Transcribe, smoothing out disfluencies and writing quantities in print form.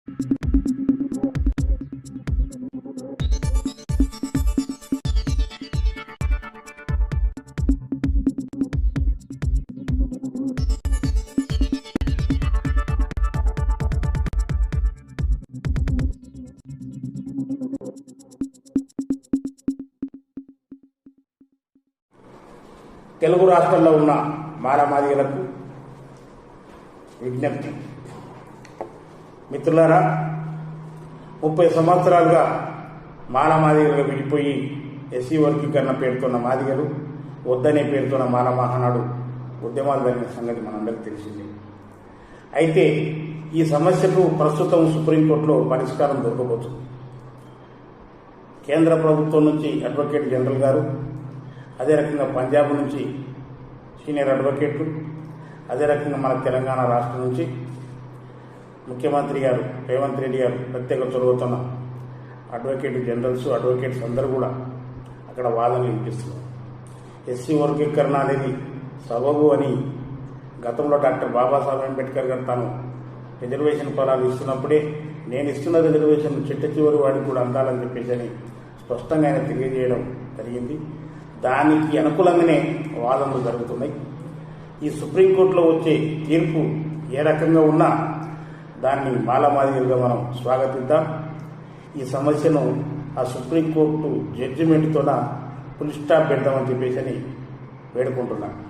తెలుగు రాష్ట్రాల్లో ఉన్న మాలమాదిగలకు విజ్ఞప్తి. మిత్రులారా, 30 సంవత్సరాలుగా మాలమాదిగలుగా విడిపోయి ఎస్సీ వర్గీకరణ పేరుతున్న మాదిగలు వద్దనే పేరుతున్న మాల మహానాడు ఉద్యమాలు జరిగిన సంగతి మనందరికీ తెలిసిందే. అయితే ఈ సమస్యకు ప్రస్తుతం సుప్రీంకోర్టులో పరిష్కారం దొరకబోతుంది. కేంద్ర ప్రభుత్వం నుంచి అడ్వకేట్ జనరల్ గారు, అదే రకంగా పంజాబ్ నుంచి సీనియర్ అడ్వకేట్లు, అదే రకంగా మన తెలంగాణ రాష్ట్రం నుంచి ముఖ్యమంత్రి గారు రేవంత్ రెడ్డి గారు ప్రత్యేక చొరవతోన అడ్వకేట్ జనరల్స్, అడ్వకేట్స్ అందరూ కూడా అక్కడ వాదనలు వినిపిస్తున్నారు. ఎస్సీ వర్గీకరణ అనేది సబబు అని గతంలో డాక్టర్ బాబాసాహెబ్ అంబేద్కర్ గారు తాను రిజర్వేషన్ ఫలాలు ఇస్తున్నప్పుడే నేను ఇస్తున్న రిజర్వేషన్ చిట్ట చివరి వాడికి కూడా అందాలని చెప్పేసి అని స్పష్టంగా ఆయన తెలియజేయడం జరిగింది. దానికి అనుకూలంగానే వాదనలు జరుగుతున్నాయి. ఈ సుప్రీంకోర్టులో వచ్చే తీర్పు ఏ రకంగా ఉన్నా దాన్ని మాలమాదిగలుగా మనం స్వాగతిద్దాం. ఈ సమస్యను ఆ సుప్రీంకోర్టు జడ్జిమెంట్తోన ఫుల్ స్టాప్ పెడతామని చెప్పేసి అని వేడుకుంటున్నాను.